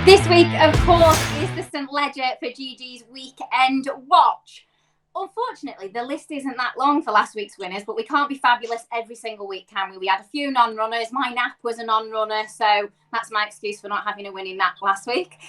This week, of course, is the St Ledger for GG's Weekend Watch. Unfortunately, the list isn't that long for last week's winners, but we can't be fabulous every single week, can we? We had a few non-runners. My nap was a non-runner, so that's my excuse for not having a winning nap last week.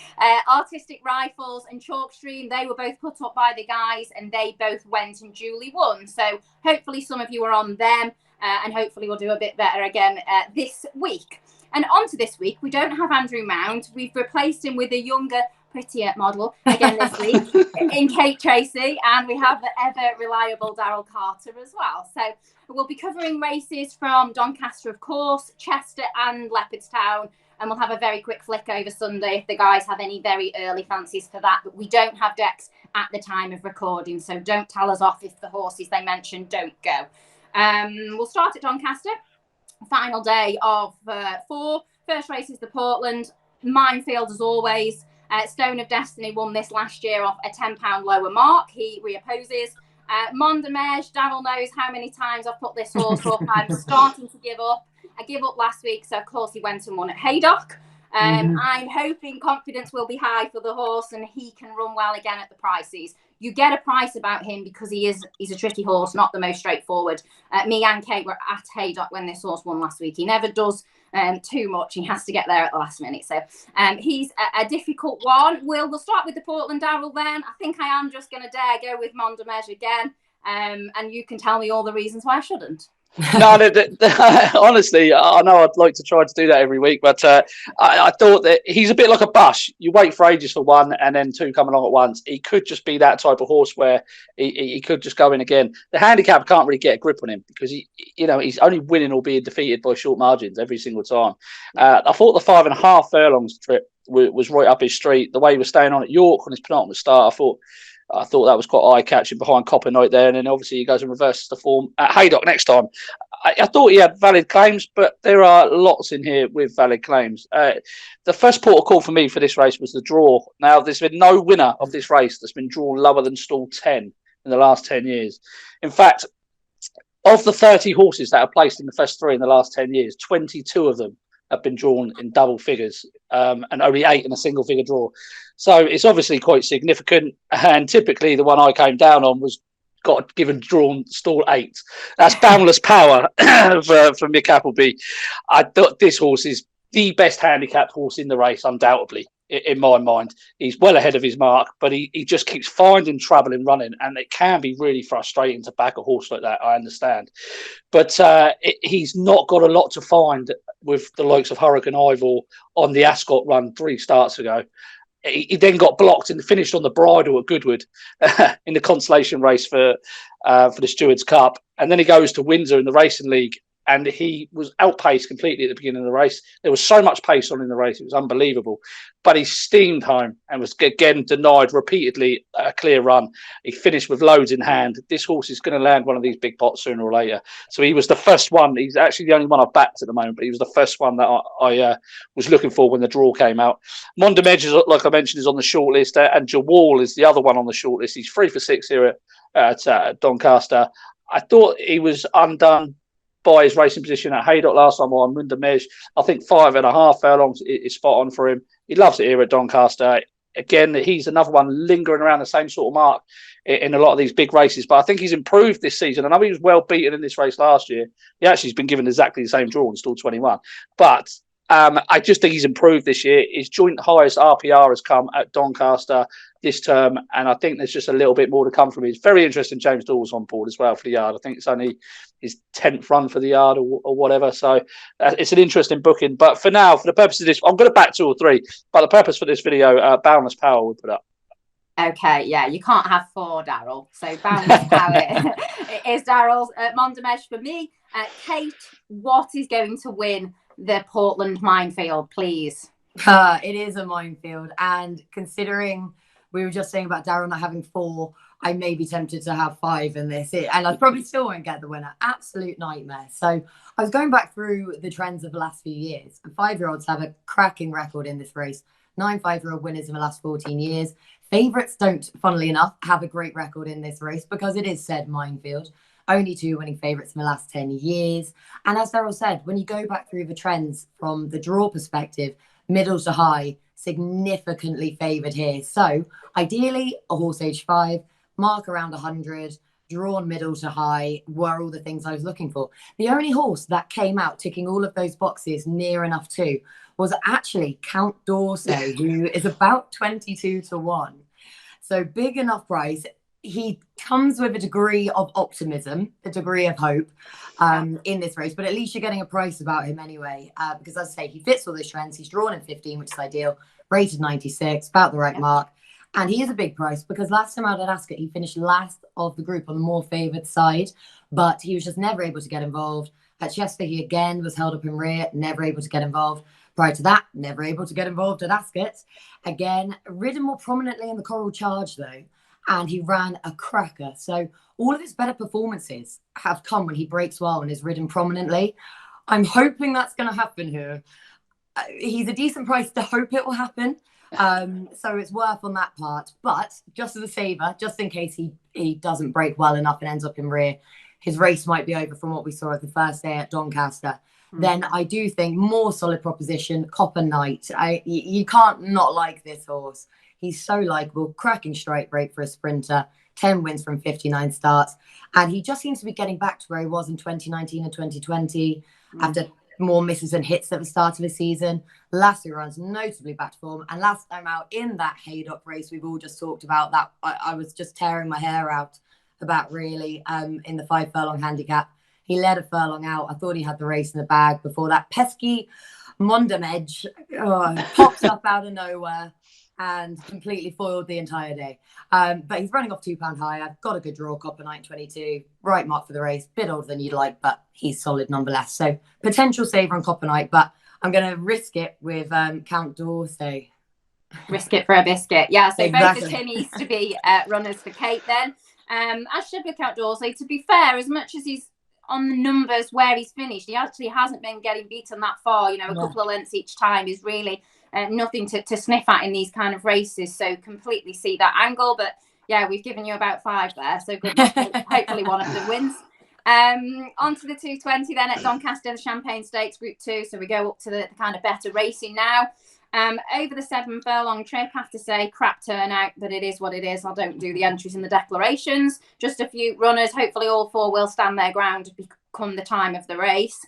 Artistic Rifles and Chalkstream, they were both put up by the guys, and they both went and duly won. So hopefully some of you are on them, and hopefully we'll do a bit better again this week. And on to this week, we don't have Andrew Mound. We've replaced him with a younger, prettier model again this week in Kate Tracey, and we have the ever reliable Daryl Carter as well. So we'll be covering races from Doncaster, of course, Chester and Leopardstown, and we'll have a very quick flick over Sunday if the guys have any very early fancies for that. But we don't have decks at the time of recording, so don't tell us off if the horses they mentioned don't go. We'll start at Doncaster. Final day of 4. First race is the Portland. Minefield as always. Stone of Destiny won this last year off a £10 lower mark. He reopposes. Mondammej, Daryl knows how many times I've put this horse up. I'm starting to give up. I gave up last week, so of course he went and won at Haydock. I'm hoping confidence will be high for the horse and he can run well again at the prices. You get a price about him because he's a tricky horse, not the most straightforward. Me and Kate were at Haydock when this horse won last week. He never does too much. He has to get there at the last minute. So he's a difficult one. We'll start with the Portland Daryl then. I think I am just going to dare go with Mondammej again. And you can tell me all the reasons why I shouldn't. No, honestly, I know I'd like to try to do that every week, but I thought that he's a bit like a bush. You wait for ages for one and then two come along at once. He could just be that type of horse where he could just go in again. The handicap can't really get a grip on him because he's only winning or being defeated by short margins every single time. I thought the 5.5 furlongs trip was right up his street. The way he was staying on at York on his penultimate start, I thought that was quite eye-catching behind Copper Night there, and then obviously he goes and reverses the form at Haydock next time. I thought he had valid claims, but there are lots in here with valid claims. The first port of call for me for this race was the draw. Now, there's been no winner of this race that's been drawn lower than stall 10 in the last 10 years. In fact, of the 30 horses that are placed in the first 3 in the last 10 years, 22 of them have been drawn in double figures, and only 8 in a single figure draw. So it's obviously quite significant. And typically the one I came down on got given drawn stall 8. That's Boundless Power for Mick Appleby. I thought this horse is the best handicapped horse in the race, undoubtedly, in my mind. He's well ahead of his mark, but he just keeps finding trouble in running, and it can be really frustrating to back a horse like that, I understand. But he's not got a lot to find with the likes of Hurricane Ivor on the Ascot run 3 starts ago. He then got blocked and finished on the bridle at Goodwood in the consolation race for the Stewards Cup. And then he goes to Windsor in the Racing League, and he was outpaced completely at the beginning of the race. There was so much pace on in the race. It was unbelievable. But he steamed home and was again denied repeatedly a clear run. He finished with loads in hand. This horse is going to land one of these big pots sooner or later. So he was the first one. He's actually the only one I've backed at the moment, but he was the first one that I was looking for when the draw came out. Mondammej, like I mentioned, is on the shortlist, and Jawal is the other one on the shortlist. He's 3 for 6 here at Doncaster. I thought he was undone by his racing position at Haydock last time on Mondammej. I think 5.5 furlongs is spot on for him. He loves it here at Doncaster. Again, he's another one lingering around the same sort of mark in a lot of these big races, but I think he's improved this season. I know he was well beaten in this race last year. He actually has been given exactly the same draw in stall 21, but I just think he's improved this year. His joint highest RPR has come at Doncaster this term, and I think there's just a little bit more to come from him. It's very interesting James Dawes on board as well for the yard. I think it's only his 10th run for the yard or whatever, so it's an interesting booking. But for now, for the purpose of this, I'm going to back 2 or 3, but the purpose for this video, Boundless Power will put up. Okay, yeah, you can't have 4, Daryl. So Boundless Power is Daryl's. Mondammej for me. Kate, what is going to win the Portland Minefield, please? It is a minefield, and considering we were just saying about Daryl not having 4, I may be tempted to have 5 in this, and I probably still won't get the winner. Absolute nightmare. So I was going back through the trends of the last few years, and 5-year-olds have a cracking record in this race. 9 5-year-old winners in the last 14 years. Favourites don't, funnily enough, have a great record in this race because it is said minefield. Only 2 winning favourites in the last 10 years. And as Daryl said, when you go back through the trends from the draw perspective, middle to high, significantly favoured here. So ideally, a horse age 5, mark around 100, drawn middle to high were all the things I was looking for. The only horse that came out ticking all of those boxes near enough to was actually Count d'Orsay, who is about 22 to 1. So big enough price. He comes with a degree of optimism, a degree of hope in this race, but at least you're getting a price about him anyway. Because as I say, he fits all those trends. He's drawn in 15, which is ideal, rated 96, about the right mark. And he is a big price because last time out at Ascot, he finished last of the group on the more favoured side, but he was just never able to get involved. At Chester, he again was held up in rear, never able to get involved. Prior to that, never able to get involved at Ascot. Again, ridden more prominently in the Coral Charge, though, and he ran a cracker. So all of his better performances have come when he breaks well and is ridden prominently. I'm hoping that's going to happen here. He's a decent price to hope it will happen. So it's worth on that part. But just as a saver, just in case he doesn't break well enough and ends up in rear, his race might be over from what we saw at the first day at Doncaster. Then I do think more solid proposition, Copper Knight. You can't not like this horse. He's so likeable, cracking strike rate for a sprinter, 10 wins from 59 starts. And he just seems to be getting back to where he was in 2019 and 2020 after more misses and hits at the start of the season. Last 2 runs notably back to form. And last time out in that Haydock race we've all just talked about, that I was just tearing my hair out about really in the 5 furlong handicap. He led a furlong out. I thought he had the race in the bag before that pesky Mondammej popped up out of nowhere and completely foiled the entire day. But he's running off £2 high. I've got a good draw, Copper Knight 22. Right mark for the race. Bit older than you'd like, but he's solid nonetheless. So potential saver on Copper Knight, but I'm going to risk it with Count d'Orsay. Risk it for a biscuit. Yeah, so Exactly. both of needs to be runners for Kate then. As should with Count d'Orsay, to be fair, as much as he's on the numbers where he's finished, he actually hasn't been getting beaten that far. You know, a couple of lengths each time is really nothing to sniff at in these kind of races. So completely see that angle. But yeah, we've given you about 5 there. So good luck. Hopefully one of them wins. On to the 220 then at Doncaster, the Champagne Stakes Group 2. So we go up to the kind of better racing now. Over the 7 furlong trip, I have to say, crap turnout, but it is what it is. I don't do the entries in the declarations. Just a few runners. Hopefully all 4 will stand their ground come the time of the race.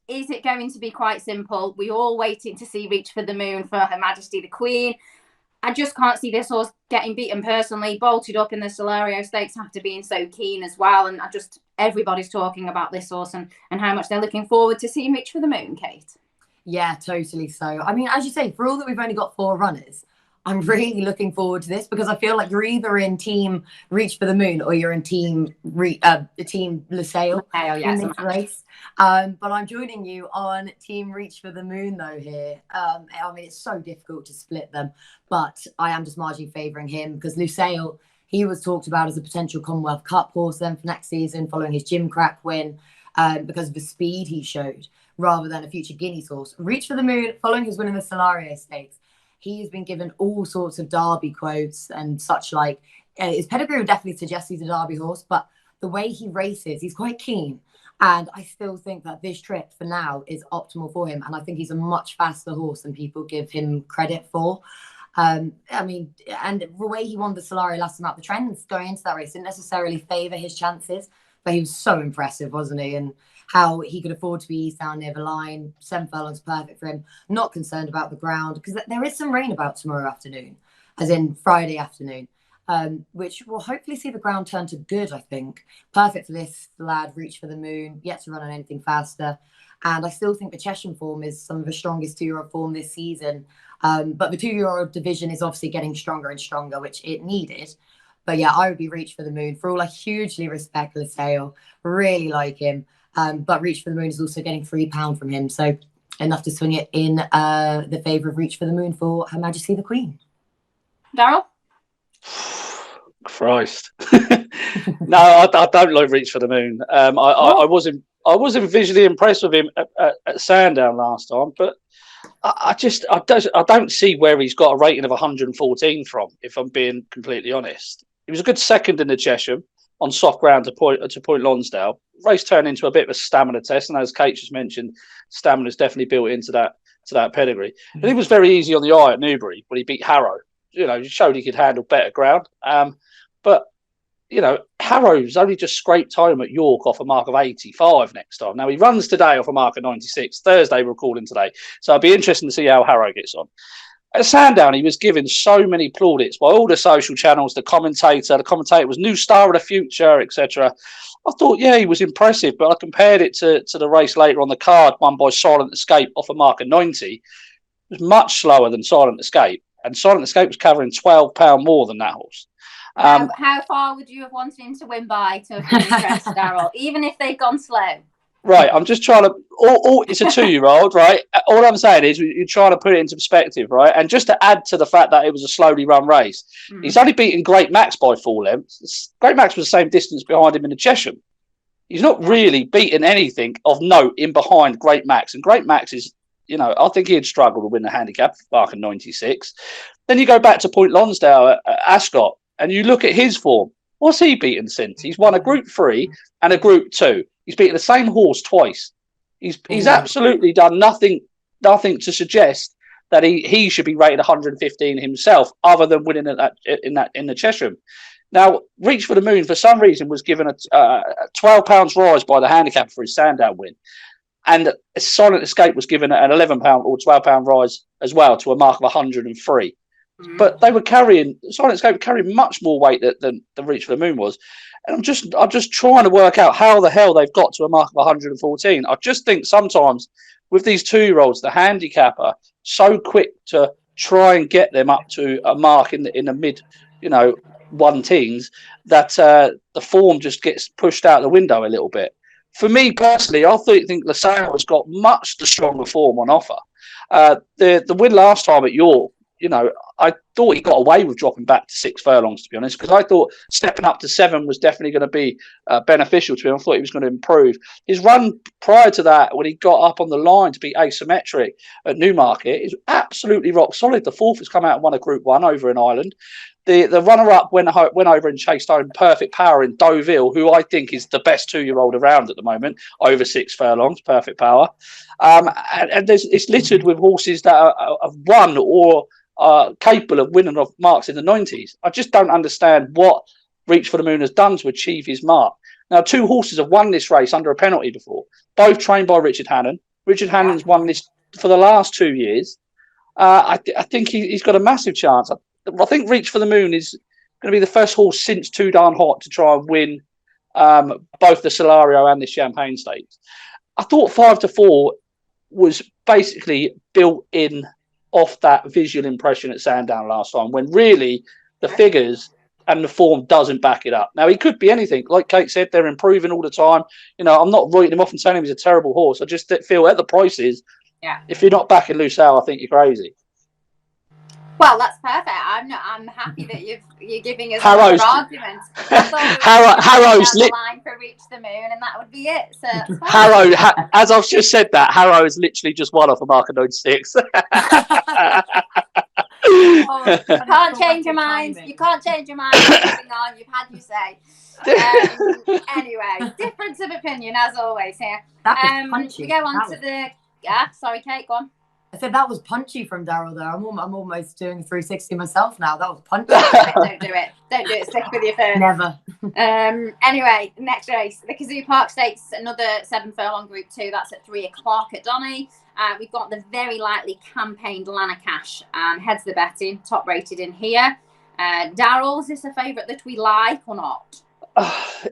Is it going to be quite simple? We're all waiting to see Reach for the Moon for Her Majesty the Queen. I just can't see this horse getting beaten personally. Bolted up in the Solario Stakes after being so keen as well. And everybody's talking about this horse and how much they're looking forward to seeing Reach for the Moon, Kate. Yeah, totally. So, I mean, as you say, for all that we've only got 4 runners, I'm really looking forward to this because I feel like you're either in team Reach for the Moon or you're in team Lusail in this race. But I'm joining you on team Reach for the Moon though here. I mean, it's so difficult to split them, but I am just marginally favouring him because Lusail, he was talked about as a potential Commonwealth Cup horse then for next season following his Gym Crack win because of the speed he showed rather than a future Guineas horse. Reach for the Moon, following his win in the Solario Stakes, he has been given all sorts of Derby quotes and such like. His pedigree would definitely suggest he's a Derby horse, but the way he races, he's quite keen. And I still think that this trip for now is optimal for him. And I think he's a much faster horse than people give him credit for. I mean, and the way he won the Solario last time out, the trends going into that race didn't necessarily favour his chances, but he was so impressive, wasn't he? And how he could afford to be east down near the line. 7 furlongs perfect for him. Not concerned about the ground because there is some rain about tomorrow afternoon, as in Friday afternoon, which will hopefully see the ground turn to good, I think. Perfect for this lad, Reach for the Moon, yet to run on anything faster. And I still think the Cheshire form is some of the strongest 2-year-old form this season. But the 2-year-old division is obviously getting stronger and stronger, which it needed. But yeah, I would be Reach for the Moon. For all I hugely respect Lusail, really like him. But Reach for the Moon is also getting £3 from him. So enough to swing it in the favour of Reach for the Moon for Her Majesty the Queen. Daryl? Christ. No, I don't like Reach for the Moon. I wasn't visually impressed with him at Sandown last time, but I don't see where he's got a rating of 114 from, if I'm being completely honest. He was a good second in the Cheshire on soft ground to Point Lonsdale. Race turned into a bit of a stamina test, and as Kate just mentioned, stamina is definitely built into that to that pedigree. And it was very easy on the eye at Newbury when he beat Harrow. You know, he showed he could handle better ground. But you know, Harrow's only just scraped home at York off a mark of 85 next time. Now he runs today off a mark of 96. Thursday we're recording today, so it'll be interesting to see how Harrow gets on. At Sandown, he was given so many plaudits by all the social channels. The commentator was new star of the future, etc. I thought, yeah, he was impressive, but I compared it to the race later on the card, won by Silent Escape off a mark of 90. It was much slower than Silent Escape, and Silent Escape was covering £12 more than that horse. How far would you have wanted him to win by to have impressed Daryl, even if they'd gone slow? Right, I'm just trying to. It's a 2-year-old, right? All I'm saying is you're trying to put it into perspective, right? And just to add to the fact that it was a slowly run race, he's only beaten Great Max by 4 lengths. Great Max was the same distance behind him in the Chesham. He's not really beaten anything of note in behind Great Max, and Great Max is, you know, I think he'd struggle to win the handicap mark of 96. Then you go back to Point Lonsdale at Ascot, and you look at his form. What's he beaten since? He's won a Group 3 and a Group 2. He's beaten the same horse twice. He's absolutely done nothing to suggest that he should be rated 115 himself, other than winning in the Chesham. Now, Reach for the Moon for some reason was given a £12 rise by the handicap for his Sandown win, and Silent Escape was given an £11 or £12 rise as well to a mark of 103. But they were carrying Silent Escape carrying much more weight than Reach for the Moon was. And I'm just trying to work out how the hell they've got to a mark of 114. I just think sometimes with these 2-year-olds, the handicapper so quick to try and get them up to a mark in the mid, you know, 1-teens, that the form just gets pushed out the window a little bit. For me personally, I think Lusail has got much the stronger form on offer. The win last time at York, you know, I thought he got away with dropping back to 6 furlongs, to be honest, because I thought stepping up to 7 was definitely going to be beneficial to him. I thought he was going to improve. His run prior to that, when he got up on the line to be asymmetric at Newmarket, is absolutely rock solid. The 4th has come out and won a Group 1 over in Ireland. The runner-up went over and chased home Perfect Power in Deauville, who I think is the best 2-year-old around at the moment, over 6 furlongs, Perfect Power. And it's littered with horses that have won or capable of winning off marks in the 90s. I just don't understand what Reach for the Moon has done to achieve his mark. Now, 2 horses have won this race under a penalty before, both trained by Richard Hannon. Richard Hannon's won this for the last 2 years. I think he's got a massive chance. I think Reach for the Moon is going to be the first horse since Too Darn Hot to try and win both the Solario and the Champagne Stakes. I thought 5-4 was basically built in off that visual impression at Sandown last time, when really the figures and the form doesn't back it up. Now, he could be anything. Like Kate said, they're improving all the time. You know, I'm not writing him off and saying he's a terrible horse. I just feel at the prices, if you're not backing Lusail, I think you're crazy. Well, that's perfect. I'm happy that you're giving us an argument. Harrow's line for Reach the Moon, and that would be it. So Harrow, as I've just said that, Harrow has literally just won off a mark of 96. Can't change your mind. You can't change your mind. Moving on. You've had your say. Anyway, difference of opinion as always here. We go on to the. Yeah, sorry, Kate. Go on. I said that was punchy from Daryl there. I'm almost doing a 360 myself now. That was punchy. Don't do it. Don't do it. Stick with your phone. Never. Anyway, next race. The Kazoo Park Stakes, another 7 furlong Group 2. That's at 3 o'clock at Donny. We've got the very lightly campaigned Lana Cash and Heads the Betting, top rated in here. Daryl, is this a favourite that we like or not?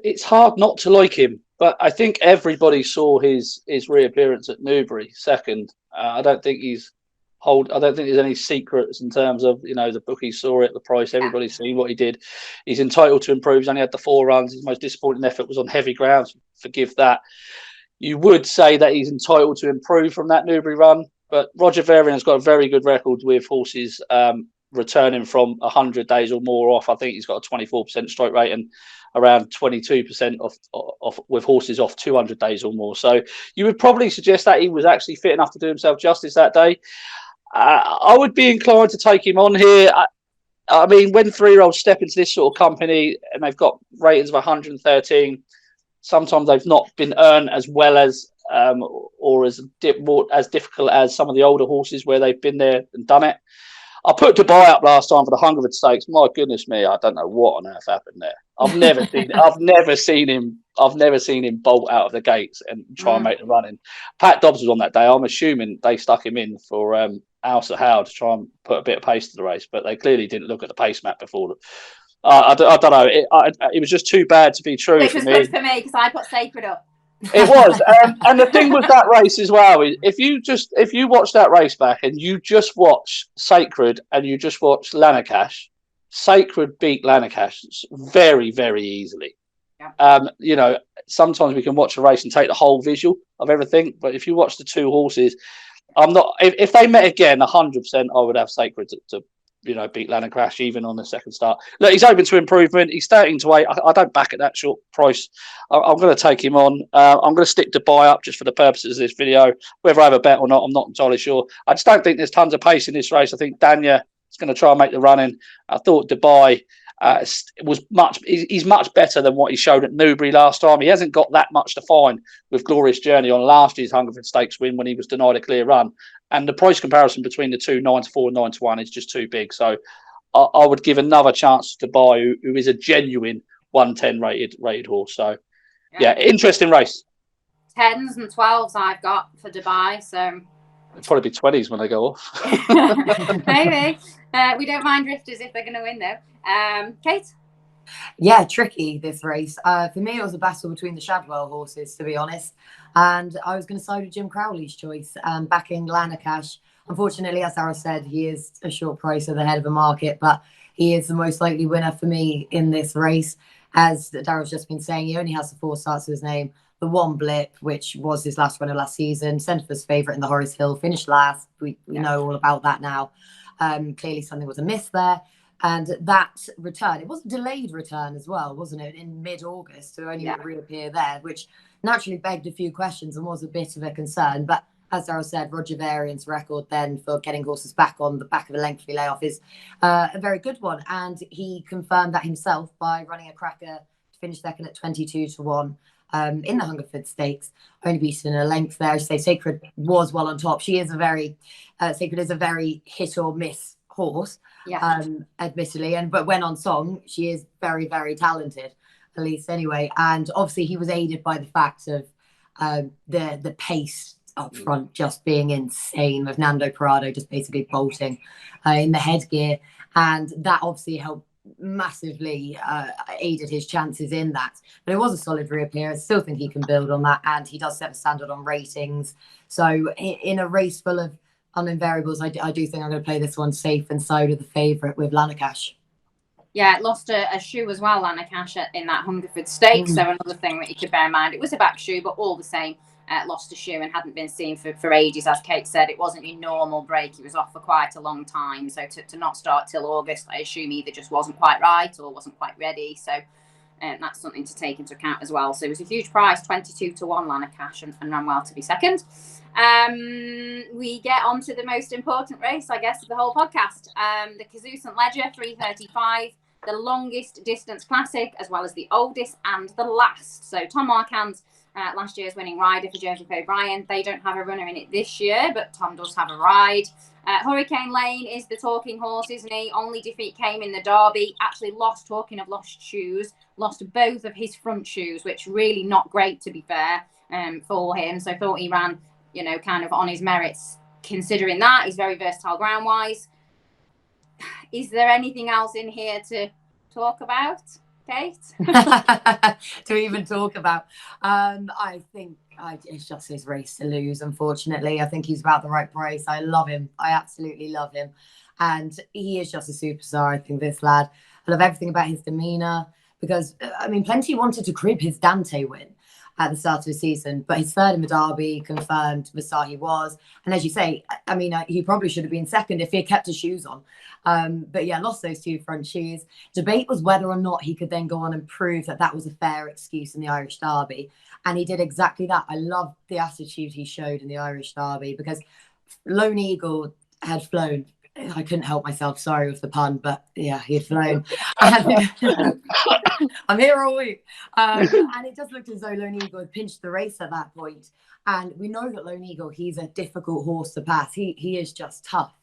It's hard not to like him, but I think everybody saw his reappearance at Newbury second. I don't think there's any secrets in terms of, you know, the bookies saw it, the price, everybody's seen what he did. He's entitled to improve. He's only had the 4 runs. His most disappointing effort was on heavy ground. Forgive that. You would say that he's entitled to improve from that Newbury run, but Roger Varian has got a very good record with horses returning from 100 days or more off. I think he's got a 24% strike rate and around 22% off with horses off 200 days or more. So you would probably suggest that he was actually fit enough to do himself justice that day. I would be inclined to take him on here. I mean, when 3-year-olds step into this sort of company and they've got ratings of 113, sometimes they've not been earned as well as or as difficult as some of the older horses where they've been there and done it. I put Dubai up last time for the Hungerford Stakes. My goodness me, I don't know what on earth happened there. I've never seen him bolt out of the gates and try and make the running. Pat Dobbs was on that day. I'm assuming they stuck him in for Alsa Howe to try and put a bit of pace to the race, but they clearly didn't look at the pace map before. I don't know. It was just too bad to be true. Which was good for me because I put Sacred up. It was, and the thing with that race as well is if you watch that race back and you just watch Sacred and you just watch Alounak, Sacred beat Alounak very, very easily. Yeah. Sometimes we can watch a race and take the whole visual of everything, but if you watch the two horses, I'm not. If they met again, 100%, I would have Sacred to beat Alounak even on the second start. Look, he's open to improvement. He's 13-8. I don't back at that short price. I'm going to take him on. I'm going to stick Dubai up just for the purposes of this video. Whether I have a bet or not, I'm not entirely sure. I just don't think there's tons of pace in this race. I think Danya is going to try and make the run in. I thought Dubai he's much better than what he showed at Newbury last time. He hasn't got that much to find with Glorious Journey on last year's Hungerford Stakes win when he was denied a clear run. And the price comparison between the two, 9-4 and 9-1, is just too big. So I would give another chance to Dubai, who is a genuine 110 rated horse. So, yeah, interesting race. 10s and 12s I've got for Dubai. So it'll probably be 20s when they go off. Maybe. We don't mind drifters if they're going to win, though. Kate? Yeah, tricky, this race. For me, it was a battle between the Shadwell horses, to be honest. And I was going to side with Jim Crowley's choice, backing Alounak. Unfortunately, as Sarah said, he is a short price at the head of the market, but he is the most likely winner for me in this race. As Daryl's just been saying, he only has the 4 starts to his name. The one blip, which was his last run of last season, Centrefor's favourite in the Horace Hill, finished last. We know all about that now. Clearly something was amiss there. And that return, it was a delayed return as well, wasn't it? In mid-August, to only reappear there, which naturally begged a few questions and was a bit of a concern. But as Daryl said, Roger Varian's record then for getting horses back on the back of a lengthy layoff is a very good one. And he confirmed that himself by running a cracker to finish second at 22-1 in the Hungerford Stakes, only beaten a length there. As you say, Sacred was well on top. Sacred is a very hit or miss horse. Admittedly, but when on song, she is very, very talented, at least anyway. And obviously, he was aided by the fact of the pace up front just being insane, with Nando Parado just basically bolting in the headgear, and that obviously helped massively, aided his chances in that. But it was a solid reappear. I still think he can build on that, and he does set a standard on ratings. So in a race full of uninvariables, I do think I'm going to play this one safe and side of the favourite with Alounak. Yeah, it lost a shoe as well, Alounak, in that Hungerford Stakes. So another thing that you could bear in mind. It was a back shoe, but all the same, lost a shoe and hadn't been seen for ages. As Kate said, it wasn't a normal break. He was off for quite a long time. So to not start till August, I assume either just wasn't quite right or wasn't quite ready. So that's something to take into account as well. So it was a huge price, 22-1 Alounak, and ran well to be second. We get on to the most important race, I guess, of the whole podcast. The Cazoo St Ledger 335, the longest distance classic, as well as the oldest and the last. So Tom Marquand's last year's winning rider for Joseph O'Brien. They don't have a runner in it this year, but Tom does have a ride. Hurricane Lane is the talking horse, isn't he? Only defeat came in the Derby. Actually lost, talking of lost shoes, lost both of his front shoes, which really not great, to be fair, for him. So I thought he ran, kind of on his merits, considering that. He's very versatile ground-wise. Is there anything else in here to talk about, Kate? To even talk about? I think it's just his race to lose, unfortunately. I think he's about the right price. I love him. I absolutely love him. And he is just a superstar, I think, this lad. I love everything about his demeanour because, plenty wanted to crib his Dante win at the start of the season, but his third in the Derby confirmed Versailles was. And as you say, he probably should have been second if he had kept his shoes on. But yeah, lost those 2 front shoes. Debate was whether or not he could then go on and prove that was a fair excuse in the Irish Derby. And he did exactly that. I loved the attitude he showed in the Irish Derby because Lone Eagle had flown I couldn't help myself. Sorry with the pun, but yeah, he'd flown. And I'm here all week. And it just looked as though Lone Eagle had pinched the race at that point. And we know that Lone Eagle, he's a difficult horse to pass. He is just tough.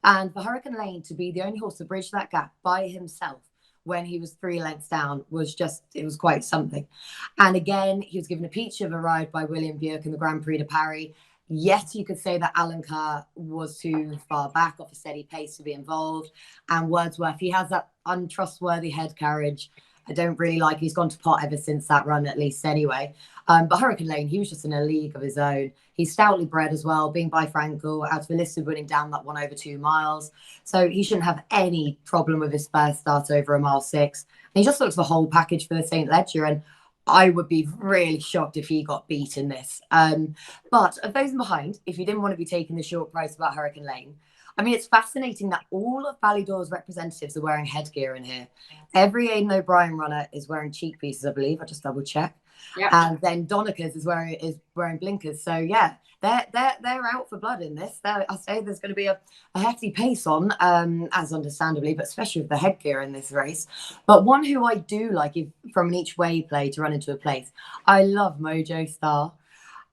And for Hurricane Lane to be the only horse to bridge that gap by himself when he was 3 lengths down was just, it was quite something. And again, he was given a peach of a ride by William Buick in the Grand Prix de Paris. Yes, you could say that Alounak was too far back off a steady pace to be involved. And Wordsworth, he has that untrustworthy head carriage. I don't really like. He's gone to pot ever since that run, at least anyway. But Hurricane Lane, he was just in a league of his own. He's stoutly bred as well, being bifrancal, out of a listed winning down that one over 2 miles. So he shouldn't have any problem with his first start over a mile 6. And he just looks the whole package for the St. Ledger. And I would be really shocked if he got beat in this. But of those behind, if you didn't want to be taking the short price about Hurricane Lane, I mean, it's fascinating that all of Ballydor's representatives are wearing headgear in here. Every Aidan O'Brien runner is wearing cheek pieces, I believe. I just double check. Yep. And then Doncaster is wearing blinkers. So yeah, they're out for blood in this. I say there's going to be a hefty pace on, as understandably, but especially with the headgear in this race. But one who I do like, if from an each way play to run into a place, I love Mojo Star,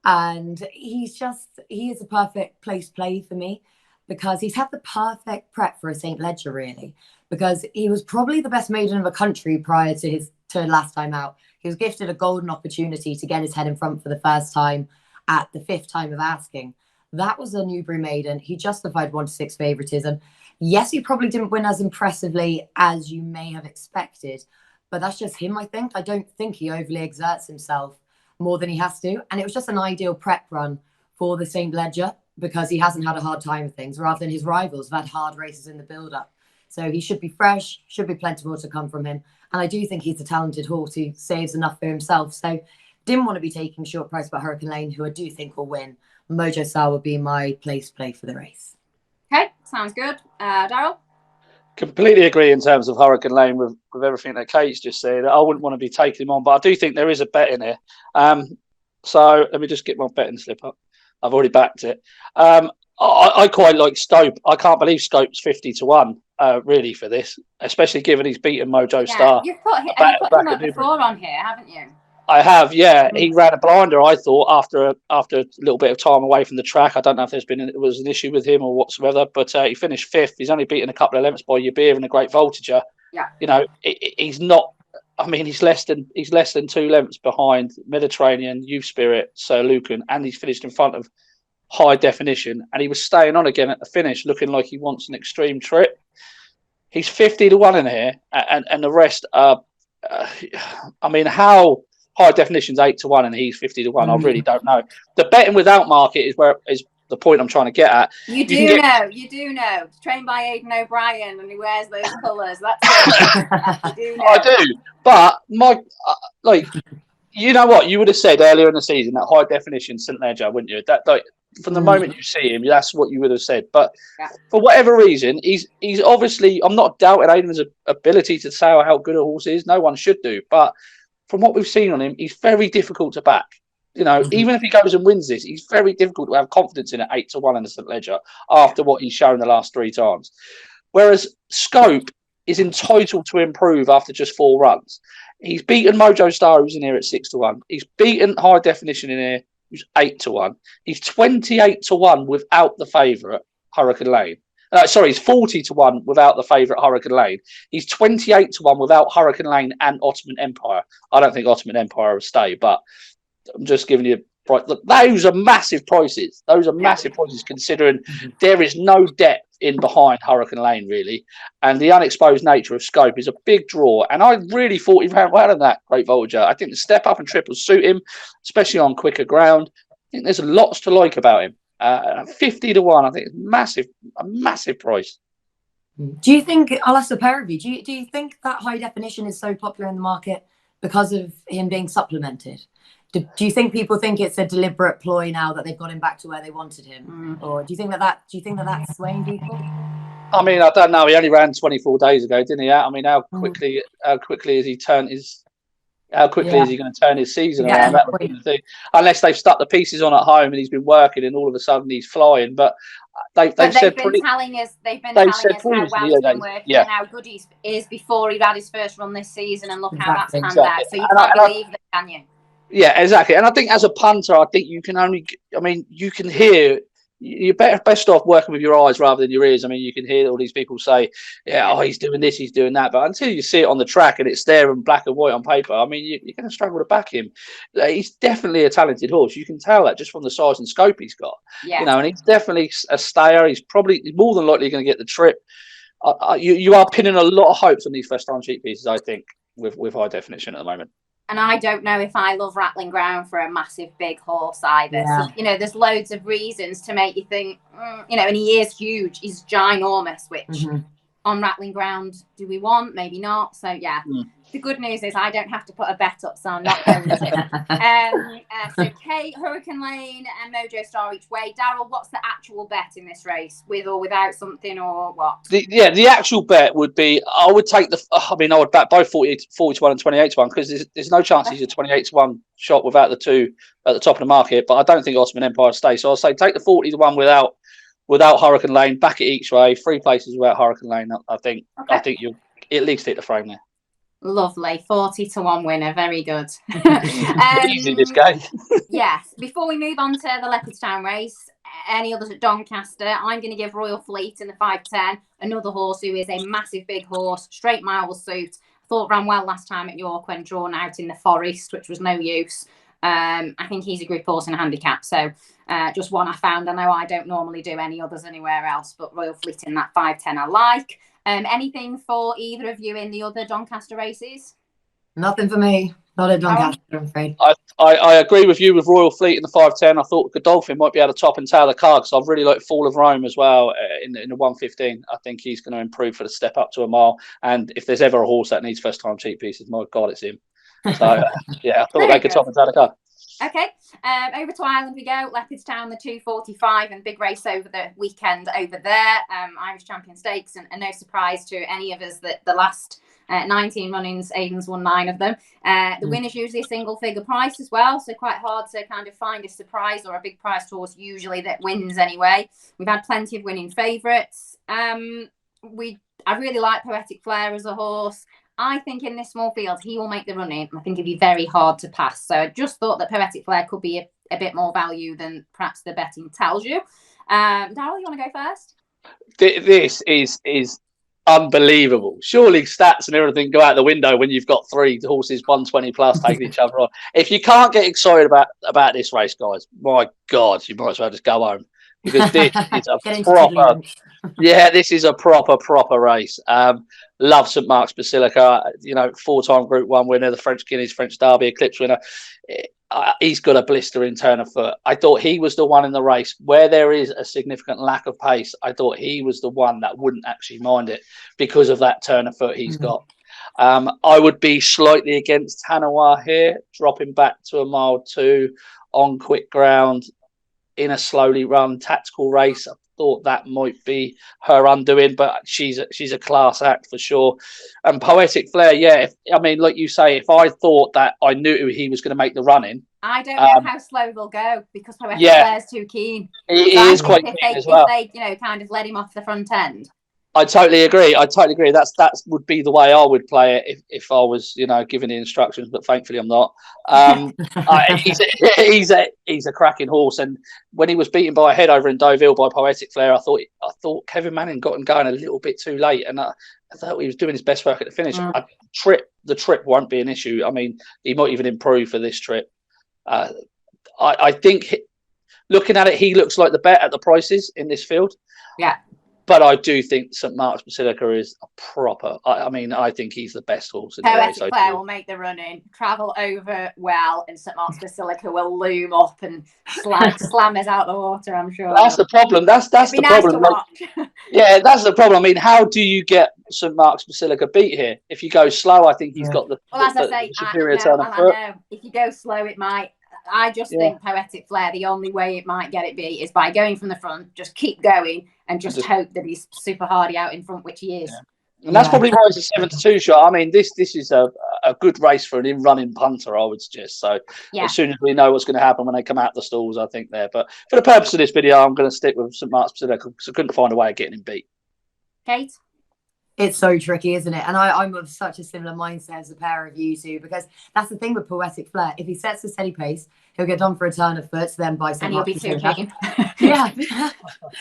and he is a perfect place play for me, because he's had the perfect prep for a St. Ledger, really, because he was probably the best maiden of the country prior to last time out. He was gifted a golden opportunity to get his head in front for the first time at the 5th time of asking. That was a Newbury maiden. He justified 1-6 favoritism. Yes, he probably didn't win as impressively as you may have expected, but that's just him, I think. I don't think he overly exerts himself more than he has to. And it was just an ideal prep run for the St. Ledger, because he hasn't had a hard time with things, rather than his rivals have had hard races in the build-up. So he should be fresh, should be plenty more to come from him. And I do think he's a talented horse who saves enough for himself. So didn't want to be taking short price about Hurricane Lane, who I do think will win. Mojo Star would be my place play for the race. Okay, sounds good. Daryl? Completely agree in terms of Hurricane Lane with everything that Kate's just said. I wouldn't want to be taking him on, but I do think there is a bet in here. So let me just get my betting slip up. I've already backed it. I quite like Scope. I can't believe Scope's 50-1, really, for this, especially given he's beaten Mojo Star. You've put him up before on here, haven't you? I have, yeah. He ran a blinder, I thought, after a little bit of time away from the track. I don't know if it was an issue with him or whatsoever, but he finished 5th. He's only beaten a couple of lengths by Yabir and a Great Voltager. Yeah. You know, he's not. I mean, he's less than 2 lengths behind Mediterranean, Youth Spirit, Sir Lucan, and he's finished in front of High Definition, and he was staying on again at the finish, looking like he wants an extreme trip. He's 50-1 in here, and the rest are. I mean, how High Definition's 8-1 and he's 50-1? I really don't know. The betting without market is the point I'm trying to get at. You do know. Trained by Aidan O'Brien, and he wears those colours. That's it. You do know. I do, but you know what? You would have said earlier in the season that High Definition St. Ledger, wouldn't you? That from the moment you see him, that's what you would have said. But for whatever reason, he's obviously. I'm not doubting Aidan's ability to say how good a horse is. No one should do. But from what we've seen on him, he's very difficult to back. You know, even if he goes and wins this, he's very difficult to have confidence in at 8-1 in the St. Ledger after what he's shown the last 3 times. Whereas Scope is entitled to improve after just 4 runs. He's beaten Mojo Star, who's in here at 6-1. He's beaten High Definition in here, who's 8-1. He's 28-1 without the favourite, Hurricane Lane. He's 40-1 without the favourite, Hurricane Lane. He's 28-1 without Hurricane Lane and Ottoman Empire. I don't think Ottoman Empire will stay, but I'm just giving you a price. Look, those are massive prices. Those are massive prices, considering there is no depth in behind Hurricane Lane, really. And the unexposed nature of Scope is a big draw. And I really thought he ran well in that Great Voltager. I think the step up and triples suit him, especially on quicker ground. I think there's lots to like about him. 50-1, I think it's a massive price. Do you think, I'll ask the pair of you, do you think that High Definition is so popular in the market because of him being supplemented? Do you think people think it's a deliberate ploy now that they've got him back to where they wanted him, or do you think that's swaying people? I mean, I don't know. He only ran 24 days ago, didn't he? I mean, how quickly has he turned his How quickly is he going to turn his season Yeah. around? That would be the thing. Unless they've stuck the pieces on at home and he's been working, and all of a sudden he's flying. But they've been telling us how well he's been working and how good he is before he had his first run this season, and look how that's panned out. So you can't believe that, can you? Yeah, exactly. And I think as a punter, I think you can only, I mean, you can hear, you're best off working with your eyes rather than your ears. I mean, you can hear all these people say, yeah, oh, he's doing this, he's doing that. But until you see it on the track and it's there in black and white on paper, I mean, you're going to struggle to back him. He's definitely a talented horse. You can tell that just from the size and scope he's got. Yeah. You know, and he's definitely a stayer. He's probably more than likely going to get the trip. You are pinning a lot of hopes on these first time cheap pieces, I think, with high definition at the moment. And I don't know if I love rattling ground for a massive big horse either. Yeah. So, you know, there's loads of reasons to make you think, you know, and he is huge. He's ginormous, which on rattling ground, do we want? Maybe not. So, yeah. The good news is I don't have to put a bet up, so I'm not going to. So Kate, Hurricane Lane and Mojo Star each way. Daryl, what's the actual bet in this race, with or without something, or what? The actual bet would be, I would take I would bet both 40 to 1 and 28 to 1, because there's no chance he's a 28 to 1 shot without the two at the top of the market. But I don't think Osman Empire stays. So I'll say take the 40 to 1 without Hurricane Lane, back it each way, 3 places without Hurricane Lane. I think you'll at least hit the frame there. Lovely. 40 to 1 winner. Very good. Easy this game. Yes. Before we move on to the Leopardstown race, any others at Doncaster, I'm going to give Royal Fleet in the 5-10, another horse who is a massive big horse, straight mile suit. Thought ran well last time at York when drawn out in the Forest, which was no use. I think he's a good horse in a handicap. So just one I found. I know I don't normally do any others anywhere else, but Royal Fleet in that 5-10 I like. Anything for either of you in the other Doncaster races? Nothing for me. Not at Doncaster, I'm afraid. I agree with you with Royal Fleet in the 5-10. I thought Godolphin might be able to top and tail the card, because I've really liked Fall of Rome as well in the 115. I think he's going to improve for the step up to a mile. And if there's ever a horse that needs first time cheap pieces, my God, it's him. So yeah, I thought they could top and tail the card. Okay, over to Ireland we go. Leopardstown, the 245, and big race over the weekend over there. Irish Champion Stakes, and no surprise to any of us that the last 19 runnings, Aidan's won 9 of them. The winner's usually a single figure price as well, so quite hard to kind of find a surprise or a big priced horse usually that wins anyway. We've had plenty of winning favourites. I really like Poetic Flare as a horse. I think in this small field, he will make the run in. I think it'd be very hard to pass. So I just thought that Poetic Flare could be a bit more value than perhaps the betting tells you. Daryl, you want to go first? This is unbelievable. Surely stats and everything go out the window when you've got 3 horses 120 plus taking each other on. If you can't get excited about this race, guys, my God, you might as well just go home, because this is a proper. Yeah, this is a proper race. Love St Mark's Basilica, 4-time Group 1 winner, the French Guineas, French Derby, Eclipse winner. He's got a blistering turn of foot. I thought he was the one in the race where there is a significant lack of pace. I thought he was the one that wouldn't actually mind it because of that turn of foot he's got. I would be slightly against Hanawa here, dropping back to a mile 2 on quick ground in a slowly run tactical race. I thought that might be her undoing, but she's a class act for sure. And Poetic Flare, yeah, like you say, if I thought that I knew he was going to make the run in, I don't know how slow they'll go, because Poetic Flare's too keen. He is quite keen as well. If they kind of let him off the front end. I totally agree. That would be the way I would play it if I was, given the instructions. But thankfully, I'm not. He's a cracking horse, and when he was beaten by a head over in Deauville by Poetic Flare, I thought Kevin Manning got him going a little bit too late, and I thought he was doing his best work at the finish. The trip won't be an issue. I mean, he might even improve for this trip. I think looking at it, he looks like the bet at the prices in this field. Yeah. But I do think St Mark's Basilica is a proper. I think he's the best horse in the race. Poetic Flare will make the run in, travel over well, and St Mark's Basilica will loom up and slam us out the water, I'm sure. That's the problem. That's the problem. Yeah, that's the problem. I mean, how do you get St Mark's Basilica beat here? If you go slow, I think he's got the superior turn of foot. I know. If you go slow, it might. I just think Poetic Flare, the only way it might get it beat is by going from the front, just keep going and just hope that he's super hardy out in front, which he is. And that's probably why it's a 7-2 shot. I mean, this is a good race for an in-running punter, I would suggest. So as soon as we know what's going to happen when they come out the stalls, I think there. But for the purpose of this video, I'm going to stick with St Mark's Basilica because I couldn't find a way of getting him beat. Kate? It's so tricky, isn't it? And I'm of such a similar mindset as a pair of you two, because that's the thing with Poetic Flair. If he sets a steady pace, he'll get on for a turn of foot, then by St. And he'll be too keen. Yeah.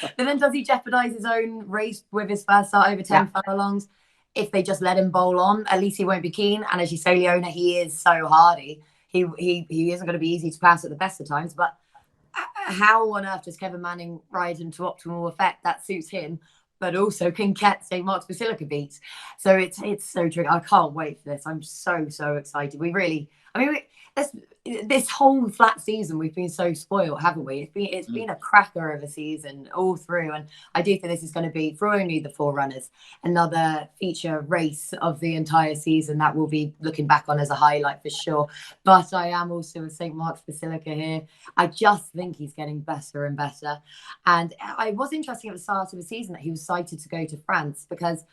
But then does he jeopardise his own race with his first start over 10 furlongs? If they just let him bowl on, at least he won't be keen. And as you say, Leonna, he is so hardy. He isn't going to be easy to pass at the best of times. But how on earth does Kevin Manning ride him to optimal effect that suits him, but also can get St Mark's Basilica beat? So it's so tricky. I can't wait for this. I'm so excited. This whole flat season we've been so spoiled, haven't we? It's been a cracker of a season all through, and I do think this is going to be, for only the forerunners, another feature race of the entire season that we'll be looking back on as a highlight for sure. But I am also a St Mark's Basilica here. I just think he's getting better and better, and it was interesting at the start of the season that he was cited to go to France because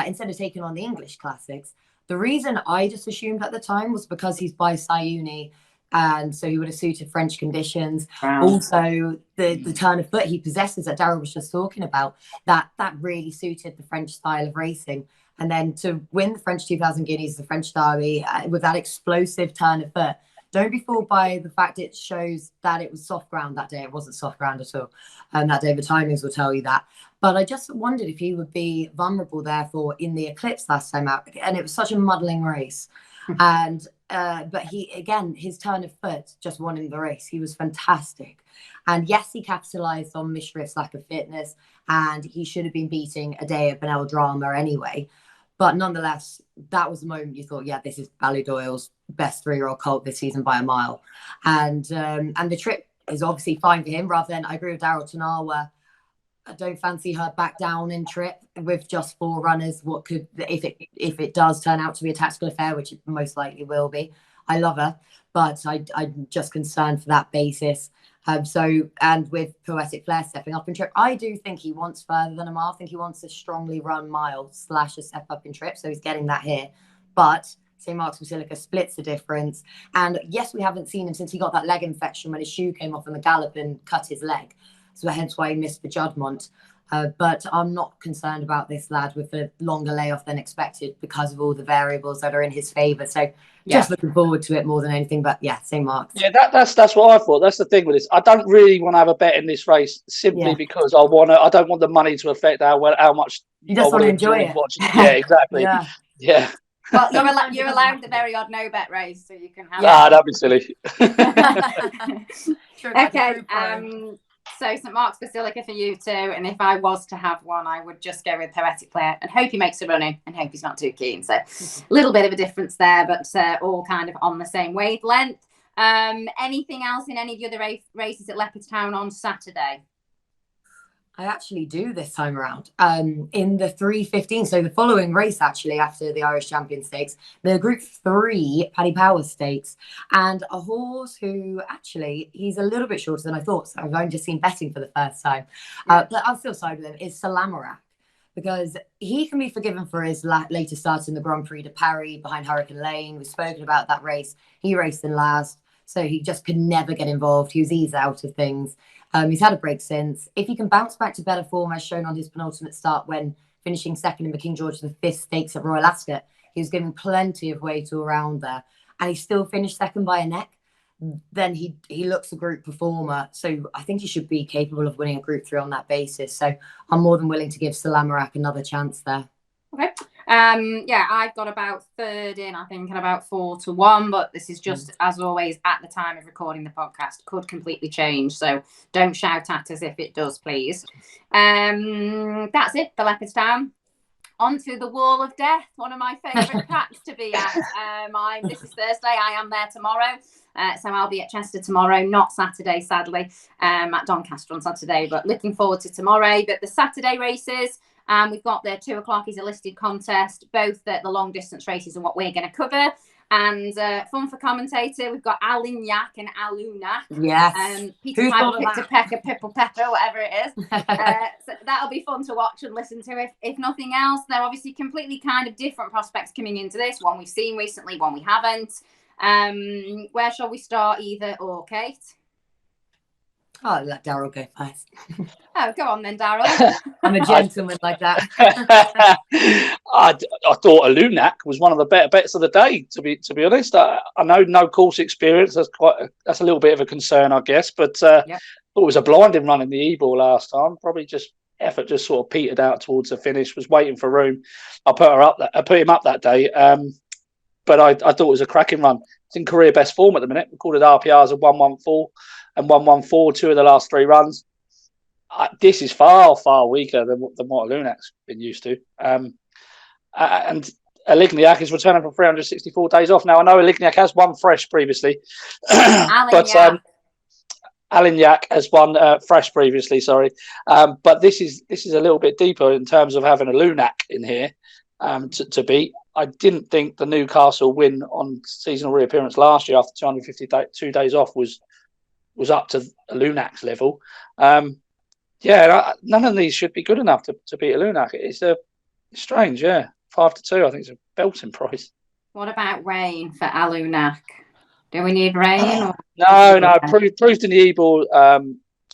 instead of taking on the English classics. The reason I just assumed at the time was because he's by Sayuni, and so he would have suited French conditions. Wow. Also, the turn of foot he possesses that Daryl was just talking about, that really suited the French style of racing. And then to win the French 2000 Guineas, the French Derby, with that explosive turn of foot, don't be fooled by the fact it shows that it was soft ground that day. It wasn't soft ground at all. And that day the timings will tell you that. But I just wondered if he would be vulnerable, therefore, in the Eclipse last time out. And it was such a muddling race. And but his turn of foot just won him the race. He was fantastic. And yes, he capitalised on Mishriff's lack of fitness, and he should have been beating a day at Benel Drama anyway. But nonetheless, that was the moment you thought, yeah, this is Ballydoyle's best 3-year-old colt this season by a mile. And the trip is obviously fine for him, rather than, I agree with Daryl Tanawa, I don't fancy her back down in trip with just 4 runners. What could, if it does turn out to be a tactical affair, which it most likely will be. I love her, but I'm just concerned for that basis. And with Poetic Flair stepping up in trip, I do think he wants further than a mile. I think he wants a strongly run mile / a step up in trip. So he's getting that here. But St Mark's Basilica splits the difference. And yes, we haven't seen him since he got that leg infection when his shoe came off on the gallop and cut his leg. So hence why he missed the Judgment. But I'm not concerned about this lad with a longer layoff than expected because of all the variables that are in his favour. So just looking forward to it more than anything. But yeah, St Mark's. Yeah, that's what I thought. That's the thing with this. I don't really want to have a bet in this race simply because I don't want the money to affect how much you just want to enjoy it. Yeah, exactly. Yeah. Well, you're allowed the very odd no bet race, so you can have. Ah, that'd be silly. Okay. So St Mark's Basilica for you too, and if I was to have one, I would just go with Poetic Flair and hope he makes a running and hope he's not too keen. So a little bit of a difference there, but all kind of on the same wavelength. Anything else in any of the other races at Leopardstown on Saturday? I actually do this time around. In the 3:15, so the following race actually after the Irish Champion Stakes, the Group 3 Paddy Power Stakes, and a horse who actually he's a little bit shorter than I thought. So I've only just seen betting for the first time, but I'll still side with him. Is Salamorak, because he can be forgiven for his later start in the Grand Prix de Paris behind Hurricane Lane. We've spoken about that race. He raced in last, so he just could never get involved. He was eased out of things. He's had a break since. If he can bounce back to better form, as shown on his penultimate start when finishing second in the King George V Stakes at Royal Ascot, he was given plenty of weight all around there, and he still finished second by a neck. Then he looks a group performer, so I think he should be capable of winning a Group 3 on that basis. So I'm more than willing to give Salamorak another chance there. Okay. I've got about third in, I think, and about 4-1, but this is just, as always, at the time of recording the podcast, could completely change. So don't shout at us if it does, please. That's it for Leopardstown. Onto the Wall of Death, one of my favourite tracks to be at. This is Thursday. I am there tomorrow. So I'll be at Chester tomorrow, not Saturday, sadly, at Doncaster on Saturday, but looking forward to tomorrow. But the Saturday races, we've got the 2 o'clock is a listed contest, both the long distance races and what we're going to cover. And fun for commentator, we've got Alounak and Alounak. Yes. Peter Piper, Picked a Pecker, Pipple Pepper, whatever it is. So that'll be fun to watch and listen to. If nothing else, they're obviously completely kind of different prospects coming into this. One we've seen recently, one we haven't. Where shall we start, either or, Kate? Oh, let Daryl go first. Oh, go on then, Daryl. I'm a gentleman like that. I thought Alounak was one of the better bets of the day. To be honest, I know no course experience. That's a little bit of a concern, I guess. But thought it was a blinding run in the E-ball last time. Probably just effort just sort of petered out towards the finish. Was waiting for room. I put him up that day. But I thought it was a cracking run. It's in career best form at the minute. Recorded RPRs of 114 and 114, 2 of the last 3 runs. This is far weaker than what Alounak's been used to. And Alounak is returning from 364 days off. Now, I know Alounak has won fresh previously. But Alounak has won fresh previously, sorry. But this is a little bit deeper in terms of having Alounak in here to beat. I didn't think the Newcastle win on seasonal reappearance last year after 252 days off was up to Alounak's level. None of these should be good enough to beat Alounak. It's strange, 5-2. I think it's a belting price. What about rain for Alounak? Do we need rain? Or... No. Proved in the E-ball.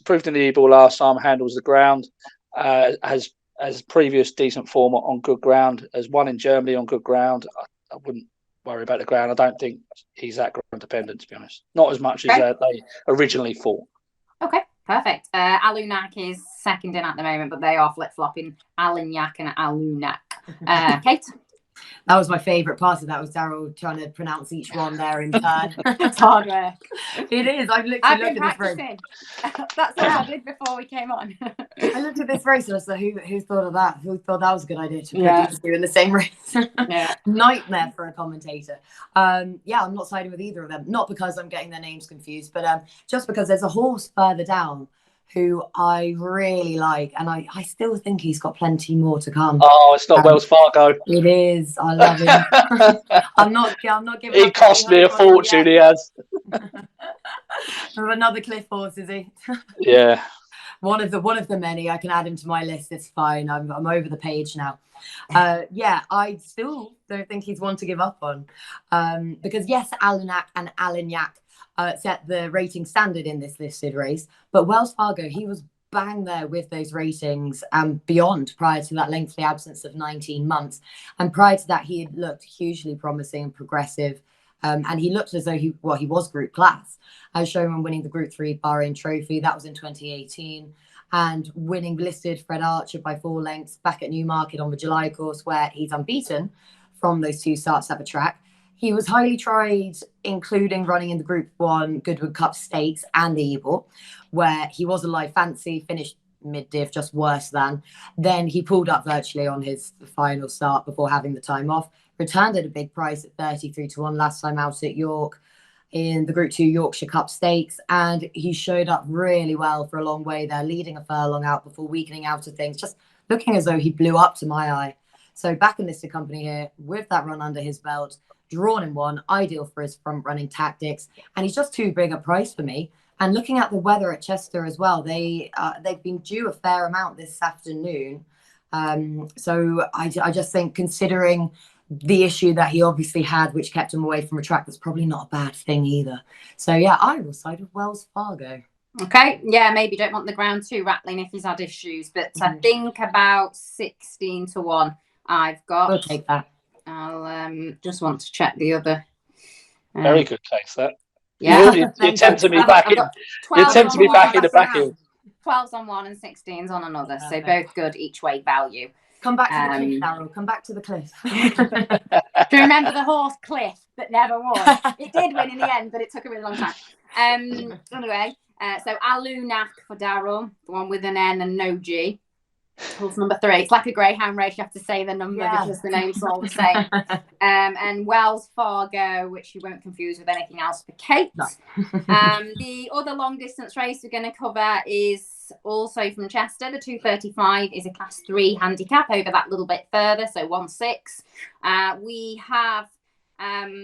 Proved in the E-ball last time. Handles the ground. Has previous decent form on good ground. Has won in Germany on good ground. I wouldn't worry about the ground. I don't think he's that ground dependent, to be honest. Not as much as they originally thought. Okay, perfect. Alounak is second in at the moment, but they are flip-flopping Alounak and Alounak. Kate? That was my favourite part of that, was Daryl trying to pronounce each one there in turn. It's hard work. It is. I've been practicing. That's what I did before we came on. I looked at this race and I was like, who thought of that? Who thought that was a good idea to produce you in the same race? Nightmare for a commentator. I'm not siding with either of them. Not because I'm getting their names confused, but just because there's a horse further down who I really like, and I still think he's got plenty more to come. Oh, it's not Wells Fargo. It is. I love him. I'm not giving. He cost me a fortune. He has. Another cliff horse, is he? Yeah. One of the many. I can add him to my list. It's fine. I'm over the page now. I still don't think he's one to give up on, because yes, Alounak and Alounak set the rating standard in this listed race, but Wells Fargo, he was bang there with those ratings and beyond prior to that lengthy absence of 19 months. And prior to that, he had looked hugely promising and progressive. And he looked as though he was group class. As shown when winning the Group 3 Bahrain Trophy, that was in 2018, and winning listed Fred Archer by 4 lengths back at Newmarket on the July course, where he's unbeaten from those 2 starts at the track. He was highly tried, including running in the Group 1 Goodwood Cup Stakes and the E-ball, where he was a live fancy, finished mid-div, just worse than. Then he pulled up virtually on his final start before having the time off. Returned at a big price at 33-1 last time out at York in the Group 2 Yorkshire Cup Stakes. And he showed up really well for a long way there, leading a furlong out before weakening out of things, just looking as though he blew up to my eye. So back in listed company here with that run under his belt, drawn in 1, ideal for his front running tactics, and he's just too big a price for me. And looking at the weather at Chester as well, they've been due a fair amount this afternoon. So I just think, considering the issue that he obviously had, which kept him away from a track, that's probably not a bad thing either. So I will side with Wells Fargo. Okay, maybe don't want the ground too rattling if he's had issues, but I think about 16-1 I've got. We'll take that. I'll just want to check the other. Very good case, that. Yeah. You're tempting me back in. You're tempting me back in the back hill. 12s on one and 16s on another. So both good each way value. Come back to the cliff, Daryl. Come back to the cliff. Do you remember the horse Cliff that never won? It did win in the end, but it took a really long time. Anyway, so Alounak for Daryl, the one with an N and no G. Horse number 3. It's like a greyhound race. You have to say the number because the name's all the same. And Wells Fargo, which you won't confuse with anything else for Kate. No. The other long distance race we're going to cover is also from Chester. The 235 is a class 3 handicap over that little bit further, so 1-6. We have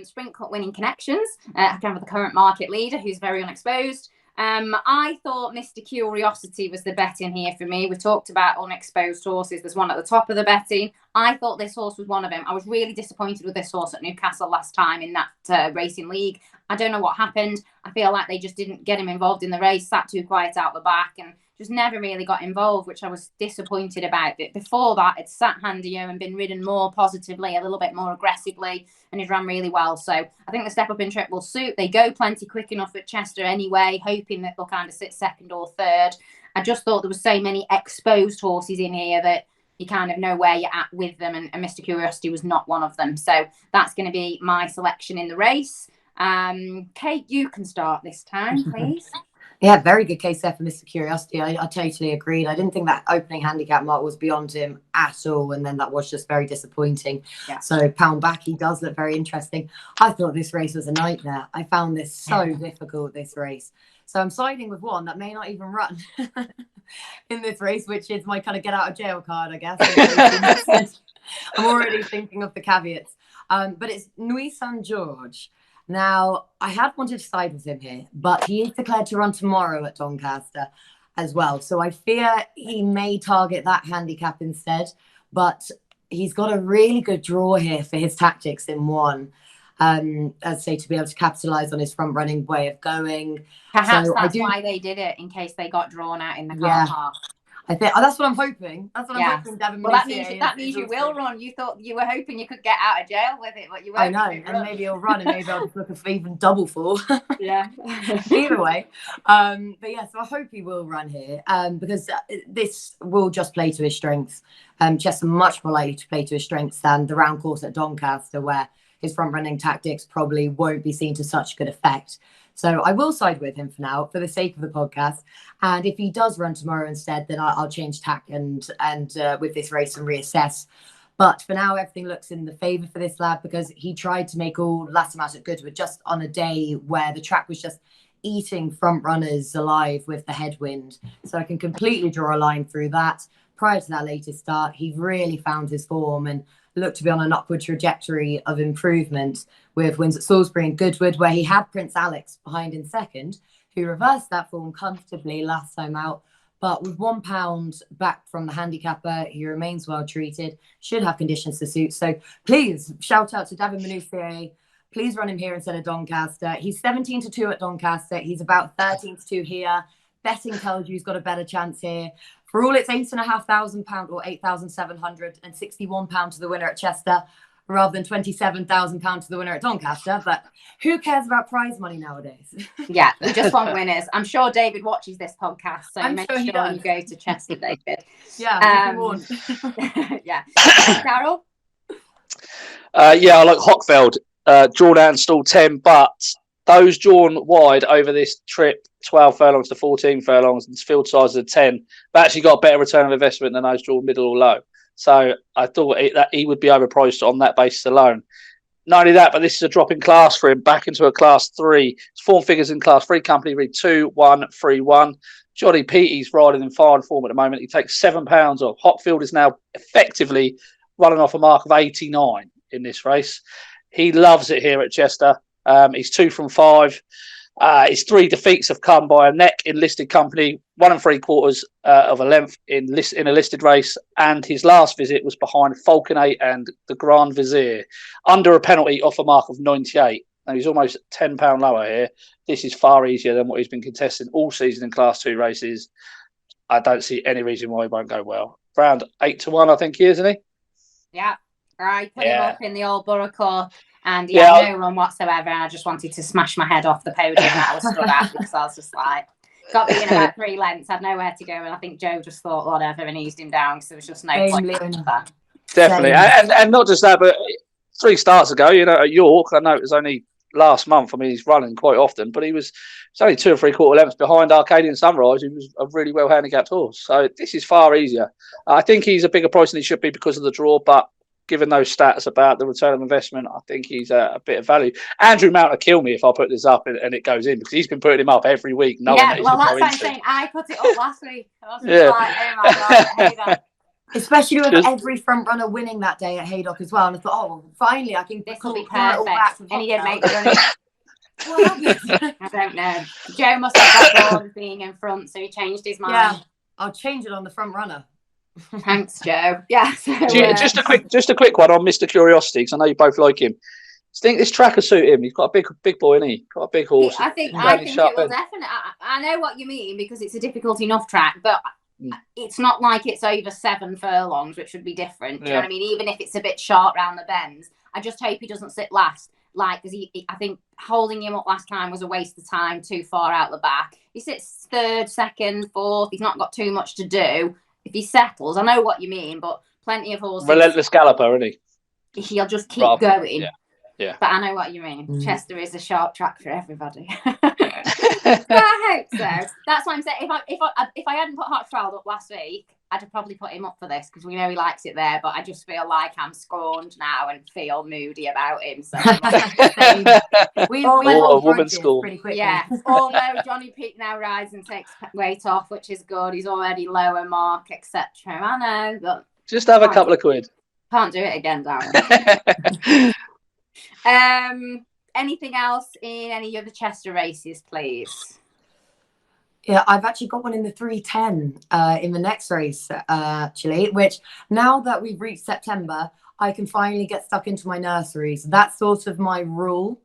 Sprint Cup winning connections, kind of the current market leader, who's very unexposed. I thought Mr. Curiosity was the bet in here for me. We talked about unexposed horses. There's one at the top of the betting. I thought this horse was one of them. I was really disappointed with this horse at Newcastle last time in that racing league. I don't know what happened. I feel like they just didn't get him involved in the race, sat too quiet out the back, and just never really got involved, which I was disappointed about. But before that, it sat handier and been ridden more positively, a little bit more aggressively, and he's ran really well. So I think the step up in trip will suit. They go plenty quick enough at Chester anyway, hoping that they'll kind of sit second or third. I just thought there were so many exposed horses in here that you kind of know where you're at with them, and Mr. Curiosity was not one of them. So that's going to be my selection in the race. Kate, you can start this time, please. Yeah, very good case there for Mr. Curiosity. I totally agreed. I didn't think that opening handicap mark was beyond him at all, and then that was just very disappointing. Yeah. So pound back, he does look very interesting. I thought this race was a nightmare. I found this so difficult, this race. So I'm siding with one that may not even run in this race, which is my kind of get out of jail card, I guess. I'm already thinking of the caveats. But it's Nuits and George. Now, I had wanted to side with him here, but he is declared to run tomorrow at Doncaster as well. So I fear he may target that handicap instead. But he's got a really good draw here for his tactics in one. I'd say to be able to capitalise on his front-running way of going. Perhaps that's why they did it, in case they got drawn out in the car park. I think that's what I'm hoping. That's what I'm hoping. Devin, well, that means you will run. You thought you were hoping you could get out of jail with it, but you won't. I know, and maybe he'll run, and maybe I'll just look for even double fall. Yeah. Either way, but yeah, so I hope he will run here, because this will just play to his strengths. Chester much more likely to play to his strengths than the round course at Doncaster, where his front running tactics probably won't be seen to such good effect. So I will side with him for now, for the sake of the podcast. And if he does run tomorrow instead, then I'll change tack and with this race and reassess. But for now, everything looks in the favour for this lad, because he tried to make all last match at Goodwood just on a day where the track was just eating front runners alive with the headwind. So I can completely draw a line through that. Prior to that latest start, he really found his form and looked to be on an upward trajectory of improvement, with wins at Salisbury and Goodwood, where he had Prince Alex behind in second, who reversed that form comfortably last time out. But with £1 back from the handicapper, he remains well treated, should have conditions to suit. So please, shout out to David Manufier. Please run him here instead of Doncaster. He's 17-2 at Doncaster. He's about 13-2 here. Betting tells you he's got a better chance here. For all it's £8,500 or £8,761 to the winner at Chester, rather than £27,000 to the winner at Doncaster. But who cares about prize money nowadays? Yeah, we just want winners. I'm sure David watches this podcast, so make sure you go to Chester, David. Yeah, yeah. Daryl? Yeah, I like Hochfeld. Drawn out and stall 10, but those drawn wide over this trip, 12 furlongs to 14 furlongs, and field size of 10, but actually got a better return of investment than those drawn middle or low. So I thought that he would be overpriced on that basis alone. Not only that, but this is a drop in class for him, back into a class 3. His form figures in class 3 company read 2, 1, 3, 1. Johnny Petey's riding in fine form at the moment. He takes £7 off. Hochfeld is now effectively running off a mark of 89 in this race. He loves it here at Chester. He's 2 from 5. His 3 defeats have come by a neck in listed company, 1 3/4 of a length in a listed race, and his last visit was behind Falconate and the Grand Vizier, under a penalty off a mark of 98. Now he's almost £10 lower here. This is far easier than what he's been contesting all season in Class 2 races. I don't see any reason why he won't go well. Round 8-1, I think he is, isn't he? Yeah, right. Put him up in the Old Borough Court. And no run whatsoever. And I just wanted to smash my head off the podium that I was stood at, because I was just like, got me in about 3 lengths, had nowhere to go. And I think Joe just thought whatever and eased him down, because there was just no point in that. Definitely. And not just that, but 3 starts ago, at York, I know it was only last month. I mean, he's running quite often, but it's only 2 3/4 lengths behind Arcadian Sunrise, who was a really well handicapped horse. So this is far easier. I think he's a bigger price than he should be because of the draw, but given those stats about the return of investment, I think he's a bit of value. Andrew Mount will kill me if I put this up and it goes in, because he's been putting him up every week. Well, that's what I'm saying. I put it up last week. I was like, oh my God, I hate that. Especially with every front runner winning that day at Haydock as well. And I thought, finally, I can this will be perfect. And he didn't make the running. What happened? I don't know. Joe must have got bored of being in front, so he changed his mind. Yeah, I'll change it on the front runner. Thanks, Joe. Yeah. So, Just a quick one on Mr. Curiosity, because I know you both like him. Do you think this track will suit him? He's got a big boy, isn't he? Got a big horse. I think it will definitely. I know what you mean, because it's a difficult enough track, but it's not like it's over 7 furlongs, which would be different. Do you know what I mean? Even if it's a bit short round the bends, I just hope he doesn't sit last. Like, because I think holding him up last time was a waste of time, too far out the back. He sits 3rd, 2nd, 4th. He's not got too much to do. If he settles, I know what you mean, but plenty of horses. Relentless galloper, isn't he? He'll just keep going. Yeah. But I know what you mean. Chester is a sharp track for everybody. So I hope so. That's why I'm saying if I hadn't put Hochfeld up last week, I'd have probably put him up for this, because we know he likes it there. But I just feel like I'm scorned now and feel moody about him. So we hold woman's school. pretty quickly. Yeah. Although Johnny Peak now rides and takes weight off, which is good. He's already lower mark, etc. I know, but just have a couple of quid. Can't do it again, Darren. Anything else in any of the Chester races, please? Yeah, I've actually got one in the 310 in the next race, actually, which now that we've reached September, I can finally get stuck into my nurseries. That's sort of my rule,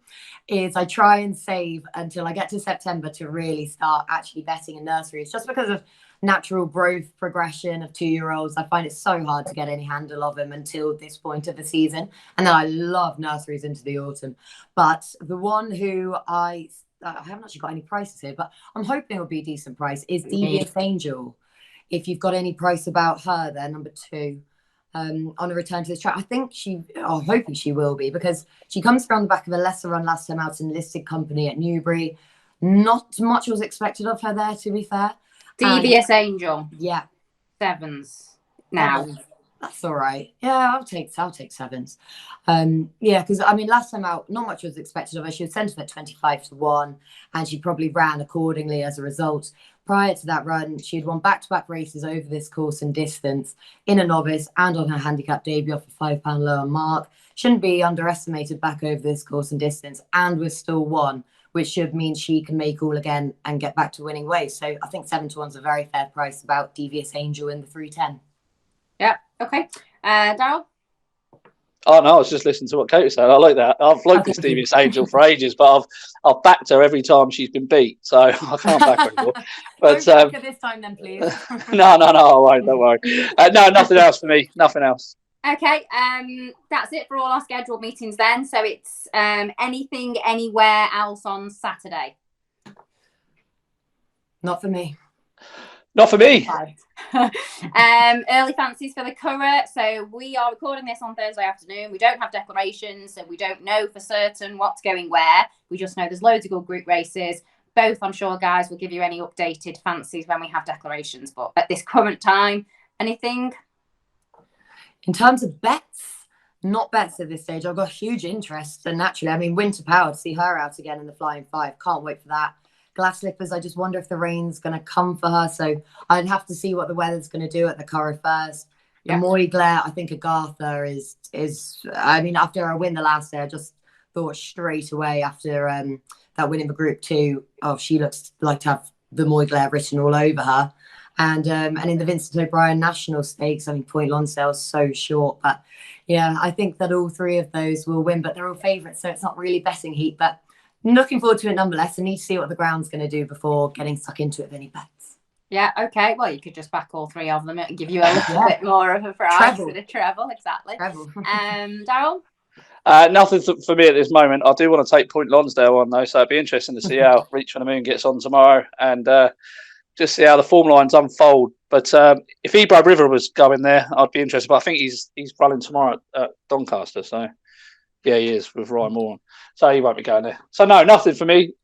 is I try and save until I get to September to really start actually betting in nurseries, just because of natural growth progression of 2-year-olds. I find it so hard to get any handle of them until this point of the season. And then I love nurseries into the autumn. But the one who I haven't actually got any prices here, but I'm hoping it'll be a decent price, is Devious Angel. If you've got any price about her, they're number 2 on a return to this track. I think hoping she will be, because she comes around the back of a lesser run last time out in listed company at Newbury. Not much was expected of her there, to be fair. Devious Angel. Yeah. 7s now. That's all right. Yeah, I'll take 7s. Yeah, because I mean, last time out, not much was expected of her. She was sent at 25-1, and she probably ran accordingly as a result. Prior to that run, she had won back-to-back races over this course and distance in a novice and on her handicap debut off a £5 lower mark. Shouldn't be underestimated back over this course and distance, and was still won, which should mean she can make all again and get back to winning ways. So I think 7-1's a very fair price about Devious Angel in the 310. Yeah. Okay. Daryl? Oh no, I was just listening to what Kate said. I like that. I've liked this Devious Angel for ages, but I've backed her every time she's been beat, so I can't back her anymore. But don't back her this time, then, please. No, I won't. Don't worry. No, nothing else for me. Nothing else. Okay. That's it for all our scheduled meetings then. So it's anything, anywhere else on Saturday? Not for me. Not for me. Early fancies for the Curragh. So we are recording this on Thursday afternoon. We don't have declarations, so we don't know for certain what's going where. We just know there's loads of good group races. Both, I'm sure, guys will give you any updated fancies when we have declarations. But at this current time, anything? In terms of bets, not bets at this stage. I've got huge interest, and naturally, I mean, Winter Power, to see her out again in the Flying 5. Can't wait for that. Glass Slippers, I just wonder if the rain's going to come for her. So I'd have to see what the weather's going to do at the Curragh first. The Moy Glare, I think Agatha is. I mean, after I win the last day, I just thought straight away after that win in the Group 2, she looks like to have the Moy Glare written all over her. And in the Vincent O'Brien National Stakes, I mean, Point Lonsdale's so short. But yeah, I think that all 3 of those will win, but they're all favourites, so it's not really betting heat. But looking forward to it nonetheless. I need to see what the ground's going to do before getting stuck into it with any bets. Yeah, okay. Well, you could just back all 3 of them and give you a little bit more of a prize for the treble. Exactly. Daryl? Nothing for me at this moment. I do want to take Point Lonsdale on, though, so it'd be interesting to see how Reach for the Moon gets on tomorrow and just see how the form lines unfold. But if Ebro River was going there, I'd be interested. But I think he's running tomorrow at Doncaster, so yeah, he is with Ryan Moore on. So he won't be going there. So no, nothing for me.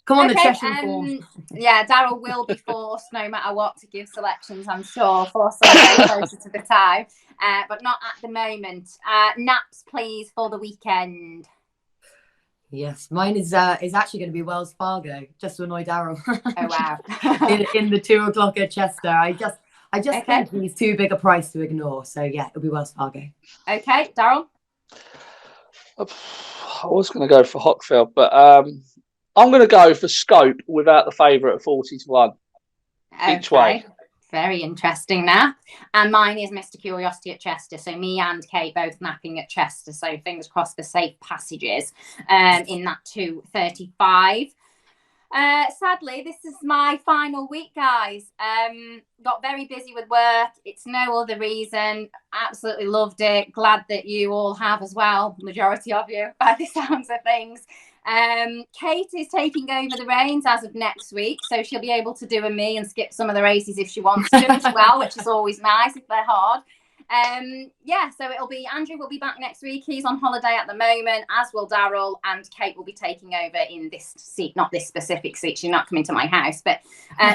Come on, the Cheshire form. Yeah, Daryl will be forced, no matter what, to give selections, I'm sure, for Sunday closer to the time. But not at the moment. Naps, please, for the weekend. Yes, mine is actually going to be Wells Fargo, just to annoy Daryl. Oh wow! in the 2 o'clock at Chester, I just think he's too big a price to ignore. So yeah, it'll be Wells Fargo. Okay, Daryl. I was going to go for Hochfeld, but I'm going to go for Scope without the favourite at 40-1 each way. Very interesting now. And mine is Mr. Curiosity at Chester. So me and Kate both napping at Chester. So fingers crossed for safe passages in that 2:35. Sadly, this is my final week, guys. Got very busy with work. It's no other reason. Absolutely loved it. Glad that you all have as well. Majority of you, by the sounds of things. Kate is taking over the reins as of next week, so she'll be able to do a me and skip some of the races if she wants to as well, which is always nice if they're hard. So it'll be Andrew will be back next week. He's on holiday at the moment, as will Daryl, and Kate will be taking over in this seat, not this specific seat. She's not coming to my house, but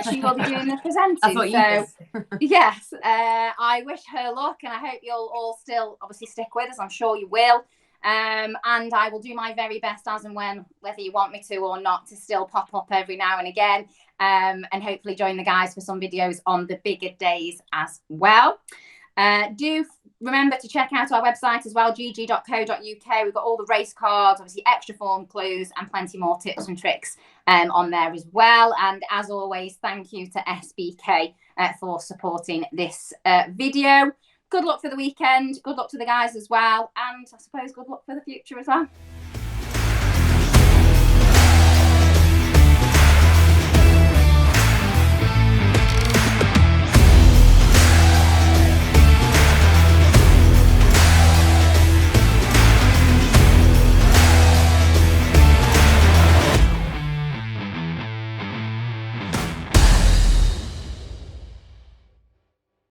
she will be doing the presenting. That's what you yes, I wish her luck, and I hope you'll all still obviously stick with us. I'm sure you will. And I will do my very best as and when, whether you want me to or not, to still pop up every now and again, and hopefully join the guys for some videos on the bigger days as well. Do remember to check out our website as well, GG.CO.UK. We've got all the race cards, obviously extra form clues, and plenty more tips and tricks on there as well. And as always, thank you to SBK for supporting this video. Good luck for the weekend. Good luck to the guys as well. And I suppose good luck for the future as well.